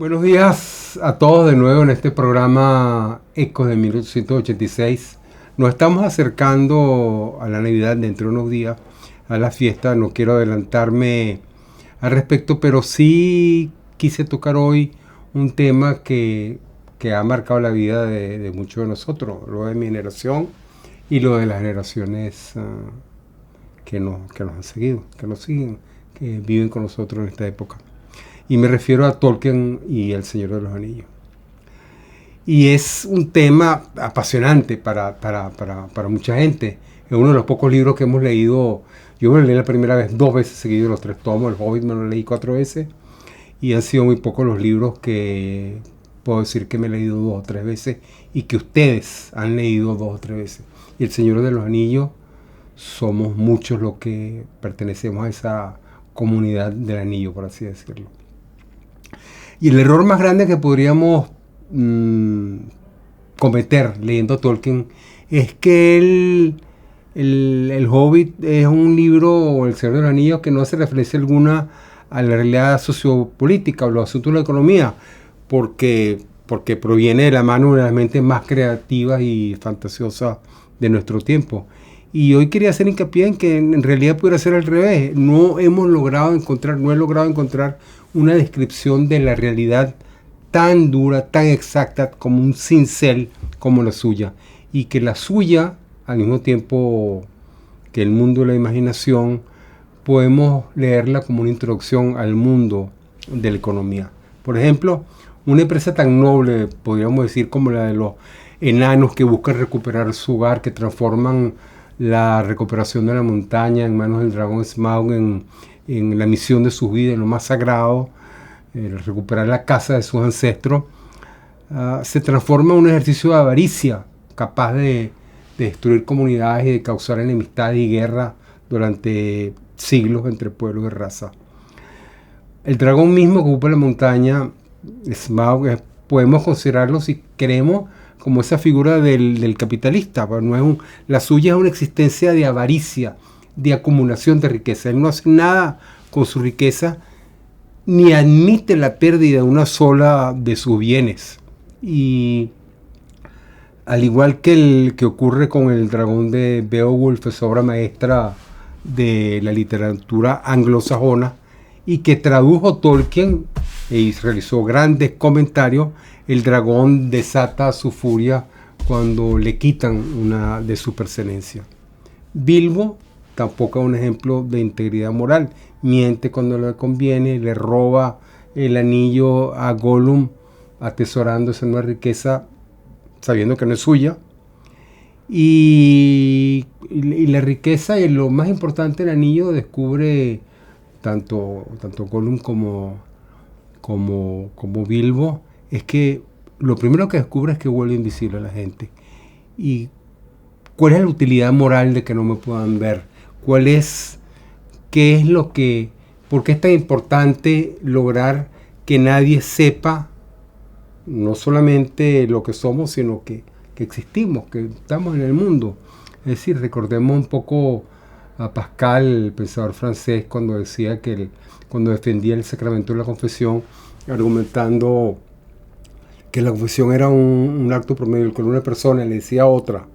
Buenos días a todos de nuevo en este programa Ecos de 1886. Nos estamos acercando a la Navidad dentro de unos días, a la fiesta. No quiero adelantarme al respecto, pero sí quise tocar hoy un tema que ha marcado la vida de muchos de nosotros, lo de mi generación y lo de las generaciones que nos han seguido, que nos siguen, que viven con nosotros en esta época. Y me refiero a Tolkien y El Señor de los Anillos. Y es un tema apasionante para mucha gente. Es uno de los pocos libros que hemos leído. Yo me lo leí la primera vez 2 veces seguido, los 3 tomos. El Hobbit me lo leí 4 veces. Y han sido muy pocos los libros que puedo decir que me he leído 2 o 3 veces. Y que ustedes han leído 2 o 3 veces. Y El Señor de los Anillos, somos muchos los que pertenecemos a esa comunidad del anillo, por así decirlo. Y el error más grande que podríamos cometer leyendo Tolkien es que el Hobbit es un libro, o El Señor de los Anillos, que no hace referencia alguna a la realidad sociopolítica o los asuntos de la economía, porque proviene de la mano de las mentes más creativas y fantasiosas de nuestro tiempo. Y hoy quería hacer hincapié en que en realidad pudiera ser al revés. No he logrado encontrar una descripción de la realidad tan dura, tan exacta, como un cincel como la suya. Y que la suya, al mismo tiempo que el mundo de la imaginación, podemos leerla como una introducción al mundo de la economía. Por ejemplo, una empresa tan noble, podríamos decir, como la de los enanos que buscan recuperar su hogar, que transforman la recuperación de la montaña en manos del dragón Smaug en la misión de sus vidas, en lo más sagrado, recuperar la casa de sus ancestros, se transforma en un ejercicio de avaricia capaz de destruir comunidades y de causar enemistad y guerra durante siglos entre pueblos y razas. El dragón mismo que ocupa la montaña, Smaug, podemos considerarlo, si queremos, como esa figura del capitalista. Pero la suya es una existencia de avaricia, de acumulación de riqueza. Él no hace nada con su riqueza, ni admite la pérdida de una sola de sus bienes. Y al igual que ocurre con el dragón de Beowulf, es obra maestra de la literatura anglosajona y que tradujo Tolkien y realizó grandes comentarios. El dragón desata su furia cuando le quitan una de su pertenencia. Bilbo tampoco es un ejemplo de integridad moral. Miente cuando le conviene, le roba el anillo a Gollum, atesorando esa nueva riqueza, sabiendo que no es suya. Y la riqueza, y lo más importante, el anillo, descubre tanto Gollum como Bilbo, es que lo primero que descubre es que vuelve invisible a la gente. ¿Y cuál es la utilidad moral de que no me puedan ver? ¿Por qué es tan importante lograr que nadie sepa no solamente lo que somos, sino que existimos, que estamos en el mundo? Es decir, recordemos un poco a Pascal, el pensador francés, cuando decía cuando defendía el sacramento de la confesión, argumentando que la confesión era un acto por medio del cual una persona le decía a otra,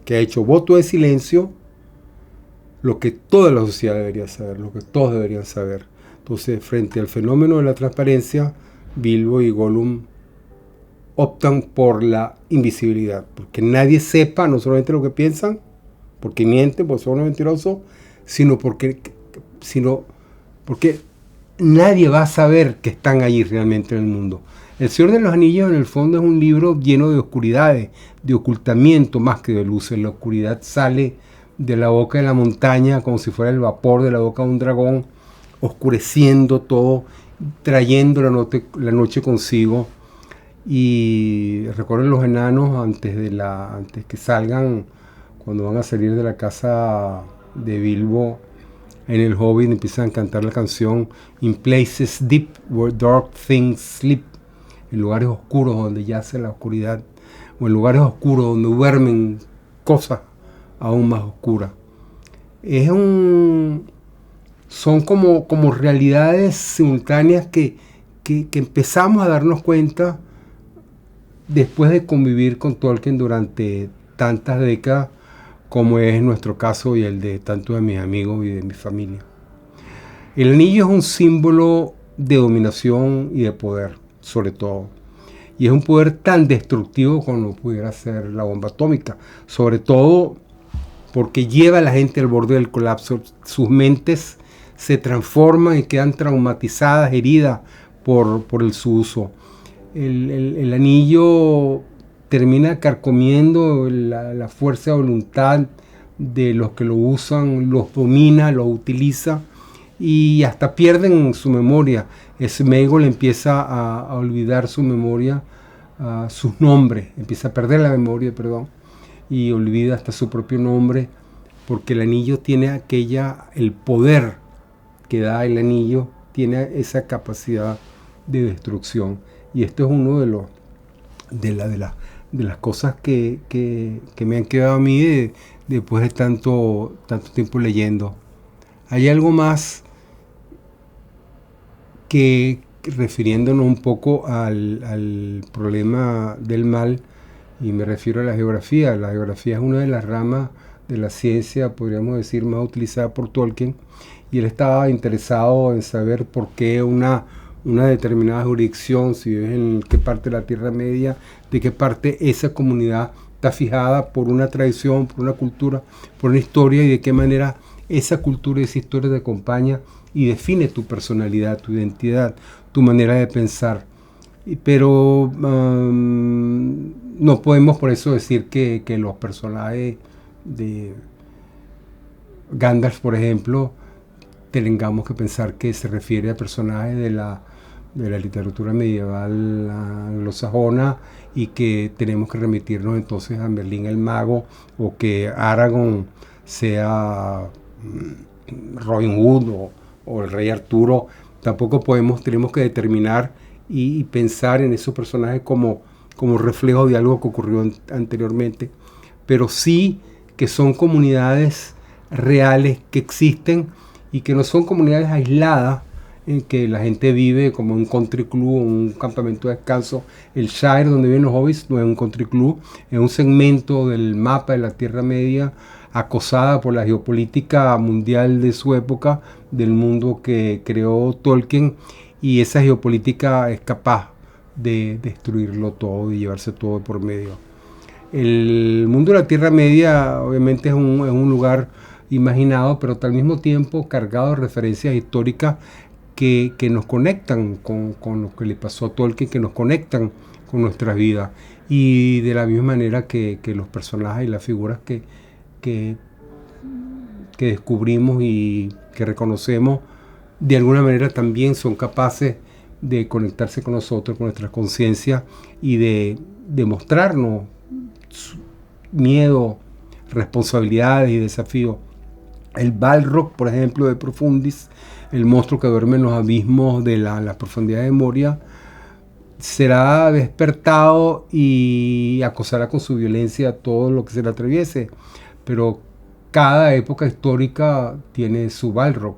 que ha hecho voto de silencio, lo que toda la sociedad debería saber, lo que todos deberían saber. Entonces, frente al fenómeno de la transparencia, Bilbo y Gollum optan por la invisibilidad, porque nadie sepa no solamente lo que piensan, porque mienten, porque son unos mentirosos, sino porque nadie va a saber que están allí realmente en el mundo. El Señor de los Anillos, en el fondo, es un libro lleno de oscuridades, de ocultamiento más que de luces. La oscuridad sale de la boca de la montaña como si fuera el vapor de la boca de un dragón, oscureciendo todo, trayendo la noche consigo. Y recuerden los enanos antes que salgan, cuando van a salir de la casa de Bilbo en el Hobbit, empiezan a cantar la canción In places deep where dark things sleep, en lugares oscuros donde yace la oscuridad, o en lugares oscuros donde duermen cosas aún más oscuras. Son como realidades simultáneas que que empezamos a darnos cuenta después de convivir con Tolkien durante tantas décadas, como es nuestro caso y el de tantos de mis amigos y de mi familia. El anillo es un símbolo de dominación y de poder, sobre todo. Y es un poder tan destructivo como pudiera ser la bomba atómica, sobre todo porque lleva a la gente al borde del colapso. Sus mentes se transforman y quedan traumatizadas, heridas por su uso. El anillo termina carcomiendo la fuerza de voluntad de los que lo usan, los domina, los utiliza y hasta pierden su memoria. Sméagol empieza a olvidar su memoria, sus nombres, empieza a perder la memoria, perdón, y olvida hasta su propio nombre, porque el anillo tiene el poder que da el anillo, tiene esa capacidad de destrucción. Y esto es uno de las cosas que me han quedado a mí después de tanto tiempo leyendo. Hay algo más que, refiriéndonos un poco al problema del mal, y me refiero a la geografía. La geografía es una de las ramas de la ciencia, podríamos decir, más utilizada por Tolkien, y él estaba interesado en saber por qué una determinada jurisdicción, si vives en qué parte de la Tierra Media, de qué parte esa comunidad está fijada por una tradición, por una cultura, por una historia, y de qué manera esa cultura y esa historia te acompaña y define tu personalidad, tu identidad, tu manera de pensar. Pero no podemos por eso decir que los personajes de Gandalf, por ejemplo, tengamos que pensar que se refiere a personajes de la literatura medieval anglosajona y que tenemos que remitirnos entonces a Merlín el Mago, o que Aragorn sea Robin Hood o el Rey Arturo. Tampoco tenemos que determinar y pensar en esos personajes como reflejo de algo que ocurrió anteriormente, pero sí que son comunidades reales que existen y que no son comunidades aisladas en que la gente vive como un country club o un campamento de descanso. El Shire, donde viven los hobbits, no es un country club, es un segmento del mapa de la Tierra Media acosada por la geopolítica mundial de su época, del mundo que creó Tolkien, y esa geopolítica es capaz de destruirlo todo y llevarse todo por medio. El mundo de la Tierra Media obviamente es un lugar imaginado, pero al mismo tiempo cargado de referencias históricas que nos conectan con lo que le pasó a Tolkien, que nos conectan con nuestras vidas, y de la misma manera que los personajes y las figuras que descubrimos y que reconocemos, de alguna manera también son capaces de conectarse con nosotros, con nuestra conciencia, y de mostrarnos miedo, responsabilidades y desafíos. El Balrog, por ejemplo, de Profundis, el monstruo que duerme en los abismos de la profundidad de Moria, será despertado y acosará con su violencia a todo lo que se le atraviese. Pero cada época histórica tiene su Balrog,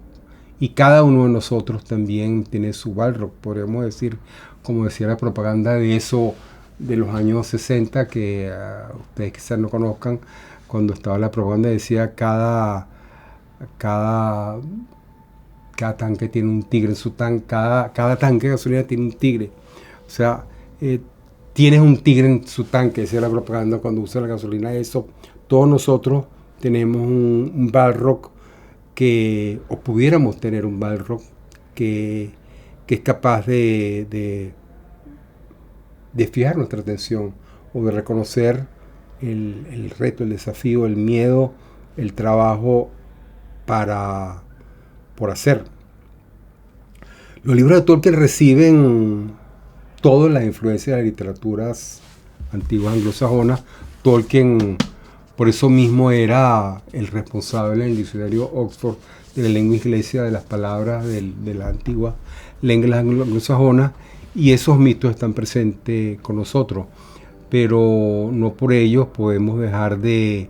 y cada uno de nosotros también tiene su Balrog. Podríamos decir, como decía la propaganda de eso de los años 60, que ustedes quizás no conozcan, cuando estaba la propaganda decía cada tanque tiene un tigre en su tanque, cada tanque de gasolina tiene un tigre. O sea, tienes un tigre en su tanque, decía la propaganda cuando usa la gasolina. Eso, todos nosotros tenemos un Balrog, o pudiéramos tener un Balrog que es capaz de fijar nuestra atención, o de reconocer el reto, el desafío, el miedo, el trabajo por hacer. Los libros de Tolkien reciben todas las influencias de las literaturas antiguas anglosajonas. Tolkien, por eso mismo, era el responsable en el diccionario Oxford de la lengua inglesa, de las palabras de la antigua lengua anglosajona, y esos mitos están presentes con nosotros, pero no por ello podemos dejar de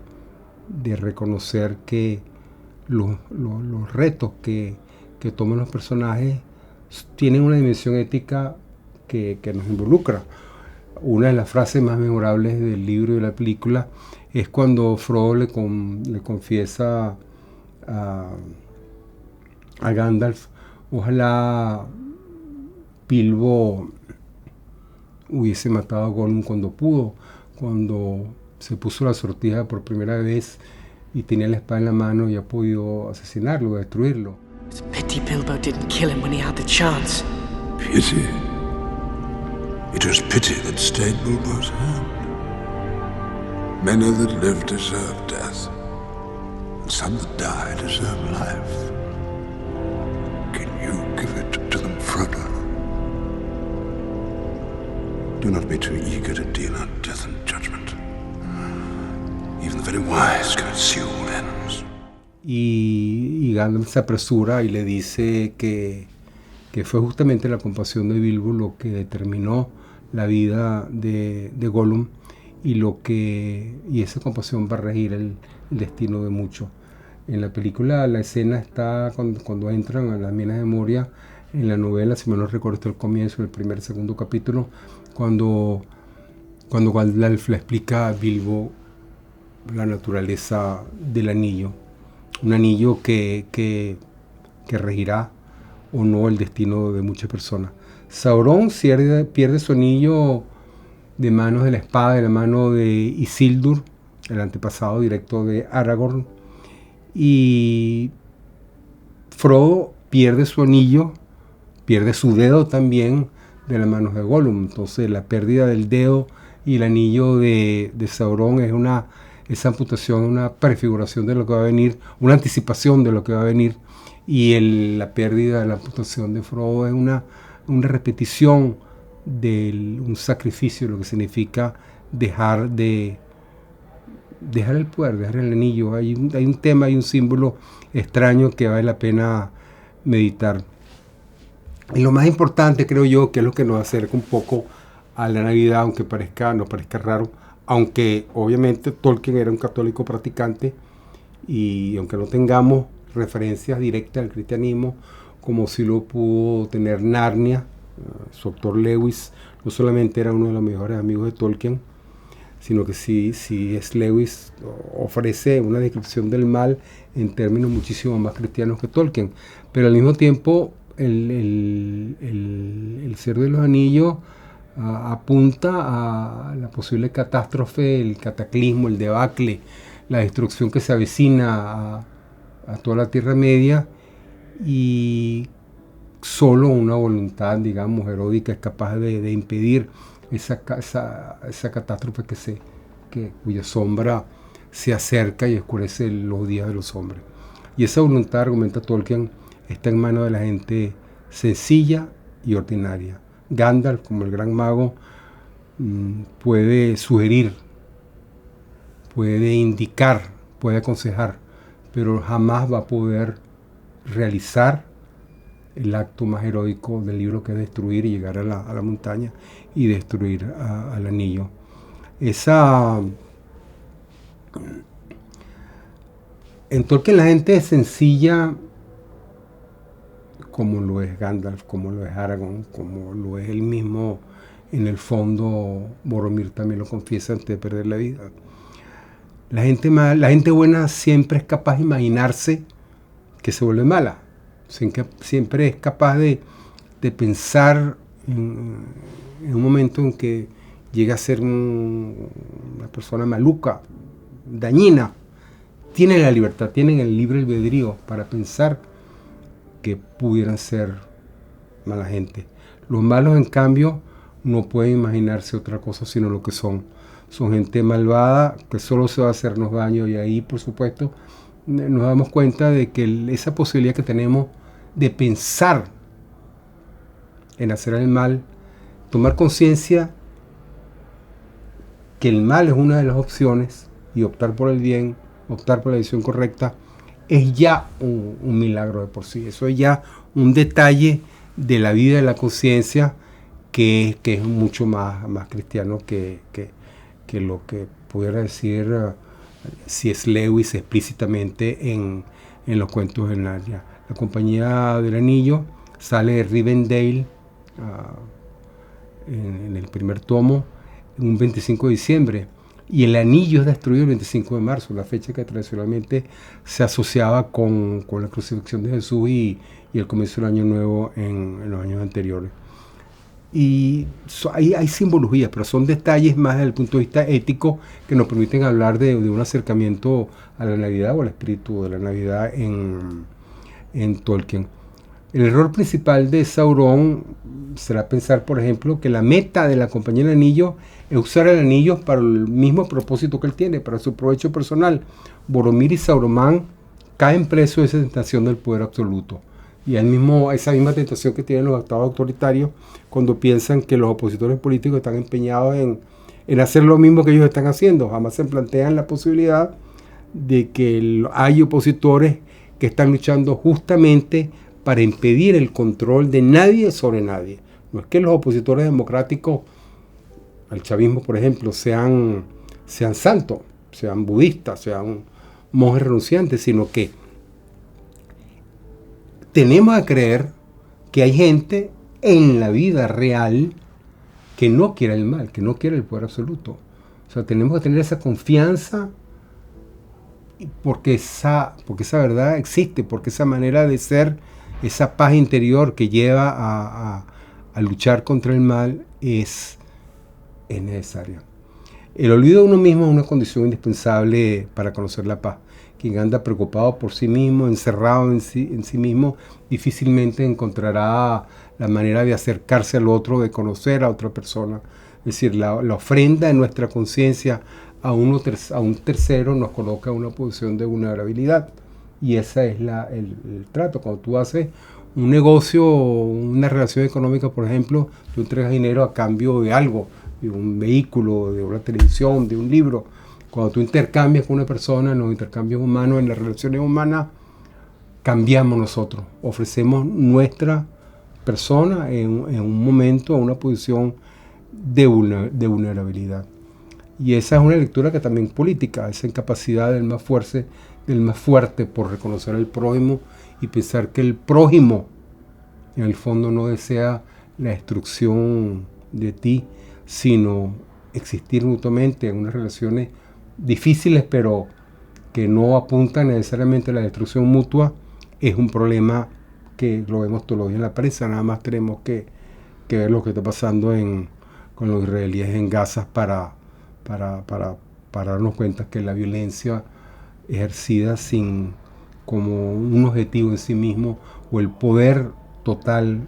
reconocer que los retos que toman los personajes tienen una dimensión ética que nos involucra. Una de las frases más memorables del libro y de la película es cuando Frodo le confiesa a Gandalf: ojalá Bilbo hubiese matado a Gollum cuando pudo, cuando se puso la sortija por primera vez y tenía la espada en la mano y ha podido asesinarlo, destruirlo. It's a pity Bilbo didn't kill him when he had the chance. Pity? It was pity that stayed Bilbo's hand. Many that live deserve death, and some that die deserve life. Can you give it to them, Frodo? Do not be too eager to deal out death and judgment. Even the very wise can see all ends. Y Gandalf se apresura y le dice que fue justamente la compasión de Bilbo lo que determinó la vida de Gollum y esa compasión va a regir el destino de muchos. En la película la escena está cuando entran a las minas de Moria. En la novela, si me no recuerdo, está el comienzo, el primer, segundo capítulo, cuando Gandalf le explica a Bilbo la naturaleza del anillo. Un anillo que regirá o no el destino de muchas personas. Sauron pierde su anillo de manos de la espada, de la mano de Isildur, el antepasado directo de Aragorn, y Frodo pierde su anillo, pierde su dedo también de las manos de Gollum. Entonces la pérdida del dedo y el anillo de Sauron es esa amputación, una prefiguración de lo que va a venir, una anticipación de lo que va a venir, y la pérdida de la amputación de Frodo es una repetición de un sacrificio, lo que significa dejar el poder, dejar el anillo. Hay un tema, hay un símbolo extraño que vale la pena meditar. Y lo más importante, creo yo, que es lo que nos acerca un poco a la Navidad, aunque nos parezca raro, aunque obviamente Tolkien era un católico practicante, y aunque no tengamos referencias directas al cristianismo, como si lo pudo tener Narnia, su autor Lewis no solamente era uno de los mejores amigos de Tolkien, sino que sí es Lewis ofrece una descripción del mal en términos muchísimo más cristianos que Tolkien, pero al mismo tiempo el Señor de los Anillos apunta a la posible catástrofe, el cataclismo, el debacle, la destrucción que se avecina a toda la Tierra Media, y solo una voluntad, digamos, heroica es capaz de impedir esa catástrofe cuya sombra se acerca y oscurece los días de los hombres. Y esa voluntad, argumenta Tolkien, está en manos de la gente sencilla y ordinaria. Gandalf, como el gran mago, puede sugerir, puede indicar, puede aconsejar, pero jamás va a poder realizar el acto más heroico del libro, que es destruir y llegar a la montaña y destruir al anillo. En Tolkien la gente es sencilla, como lo es Gandalf, como lo es Aragorn, como lo es él mismo. En el fondo, Boromir también lo confiesa antes de perder la vida. La gente buena siempre es capaz de imaginarse que se vuelve mala. Siempre es capaz de pensar en un momento en que llega a ser una persona maluca, dañina. Tienen la libertad, tienen el libre albedrío para pensar que pudieran ser mala gente. Los malos, en cambio, no pueden imaginarse otra cosa sino lo que son. Son gente malvada que solo se va a hacernos daño, y ahí, por supuesto, nos damos cuenta de que esa posibilidad que tenemos de pensar en hacer el mal, tomar conciencia que el mal es una de las opciones y optar por el bien, optar por la decisión correcta, es ya un milagro de por sí. Eso es ya un detalle de la vida de la conciencia que es mucho más cristiano que lo que pudiera decir C.S. Lewis explícitamente en los cuentos de Narnia. La Compañía del Anillo sale Rivendell en el primer tomo, un 25 de diciembre, y el anillo es destruido el 25 de marzo, la fecha que tradicionalmente se asociaba con la crucifixión de Jesús y el comienzo del año nuevo en los años anteriores. Y hay simbologías, pero son detalles más desde el punto de vista ético que nos permiten hablar de un acercamiento a la Navidad o al espíritu de la Navidad en Tolkien. El error principal de Sauron será pensar, por ejemplo, que la meta de la Compañía del Anillo es usar el anillo para el mismo propósito que él tiene, para su provecho personal. Boromir y Sauron caen presos de esa tentación del poder absoluto. Y esa misma tentación que tienen los estados autoritarios cuando piensan que los opositores políticos están empeñados en hacer lo mismo que ellos están haciendo. Jamás se plantean la posibilidad de que hay opositores que están luchando justamente para impedir el control de nadie sobre nadie. No es que los opositores democráticos al chavismo, por ejemplo, sean santos, sean budistas, sean monjes renunciantes, sino que tenemos que creer que hay gente en la vida real que no quiere el mal, que no quiere el poder absoluto. O sea, tenemos que tener esa confianza porque esa verdad existe, porque esa manera de ser, esa paz interior que lleva a luchar contra el mal es necesaria. El olvido de uno mismo es una condición indispensable para conocer la paz. Quien anda preocupado por sí mismo, encerrado en sí mismo, difícilmente encontrará la manera de acercarse al otro, de conocer a otra persona. Es decir, la ofrenda de nuestra conciencia a un tercero nos coloca en una posición de vulnerabilidad. Y ese es el trato. Cuando tú haces un negocio, una relación económica, por ejemplo, tú entregas dinero a cambio de algo, de un vehículo, de una televisión, de un libro. Cuando tú intercambias con una persona, en los intercambios humanos, en las relaciones humanas, cambiamos nosotros, ofrecemos nuestra persona en un momento, en una posición de vulnerabilidad. Y esa es una lectura que también política, esa incapacidad del más fuerte por reconocer al prójimo y pensar que el prójimo en el fondo no desea la destrucción de ti, sino existir mutuamente en unas relaciones difíciles, pero que no apuntan necesariamente a la destrucción mutua, es un problema que lo vemos todos los días en la prensa. Nada más tenemos que ver lo que está pasando con los israelíes en Gaza para darnos cuenta que la violencia ejercida como un objetivo en sí mismo, o el poder total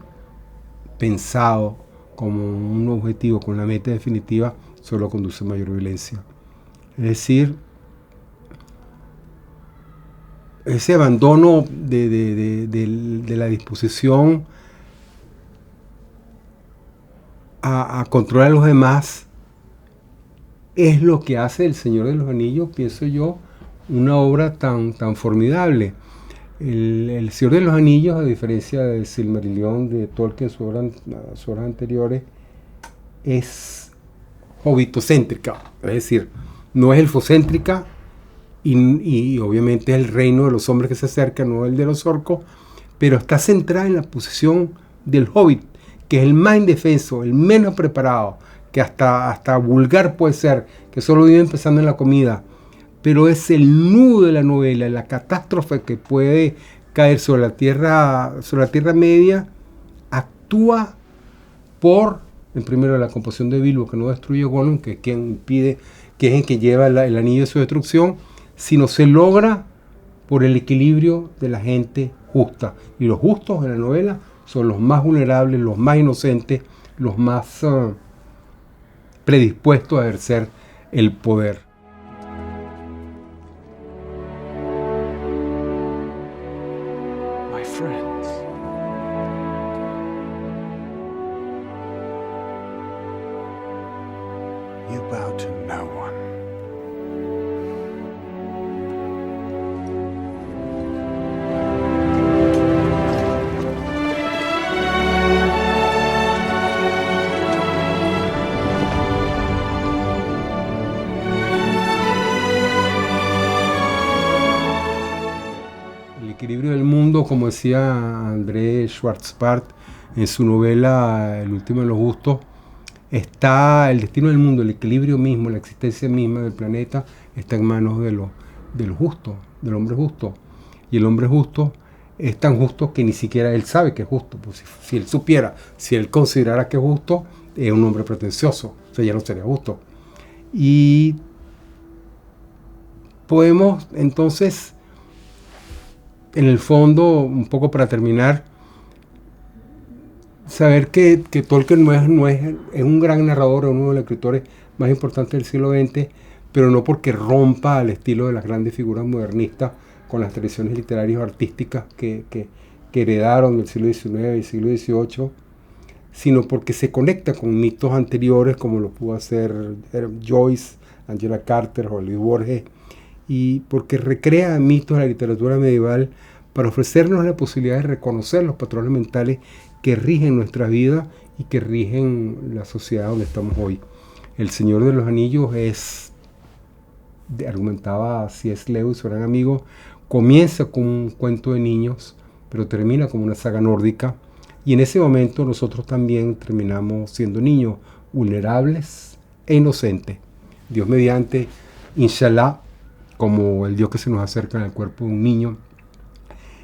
pensado como un objetivo con la meta definitiva, solo conduce a mayor violencia. Es decir, ese abandono de la disposición a controlar a los demás es lo que hace El Señor de los Anillos, pienso yo, una obra tan formidable. El Señor de los Anillos, a diferencia del Silmarillion de Tolkien, sus obras anteriores, es hobbitocéntrica, es decir, no es elfocéntrica y obviamente es el reino de los hombres que se acercan, no el de los orcos, pero está centrada en la posición del hobbit, que es el más indefenso, el menos preparado, que hasta vulgar puede ser, que solo vive pensando en la comida, pero es el nudo de la novela, la catástrofe que puede caer sobre la Tierra Media, actúa por, en primero, la composición de Bilbo, que no destruye Gollum, que es quien impide, que es el que lleva el anillo de su destrucción, sino se logra por el equilibrio de la gente justa. Y los justos en la novela son los más vulnerables, los más inocentes, los más predispuestos a ejercer el poder. My friends. You bow to no one. fondo, como decía André Schwarzbart en su novela El último de los gustos, está el destino del mundo, el equilibrio mismo, la existencia misma del planeta, está en manos de los justos, del hombre justo. Y el hombre justo es tan justo que ni siquiera él sabe que es justo. Pues si él supiera, si él considerara que es justo, es un hombre pretencioso, o sea, ya no sería justo. Y podemos entonces, en el fondo, un poco para terminar, saber que Tolkien es un gran narrador, es uno de los escritores más importantes del siglo XX, pero no porque rompa al estilo de las grandes figuras modernistas con las tradiciones literarias o artísticas que heredaron del siglo XIX y siglo XVIII, sino porque se conecta con mitos anteriores como lo pudo hacer Joyce, Angela Carter o Luis Borges, y porque recrea mitos de la literatura medieval para ofrecernos la posibilidad de reconocer los patrones mentales que rigen nuestra vida y que rigen la sociedad donde estamos hoy. El Señor de los Anillos argumentaba C.S. Lewis, su gran amigo, comienza con un cuento de niños, pero termina como una saga nórdica, y en ese momento nosotros también terminamos siendo niños vulnerables e inocentes. Dios mediante, inshallah, como el Dios que se nos acerca en el cuerpo de un niño,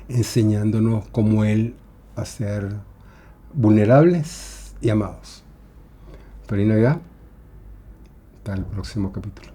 enseñándonos como Él a ser vulnerables y amados. Feliz Navidad. Hasta el próximo capítulo.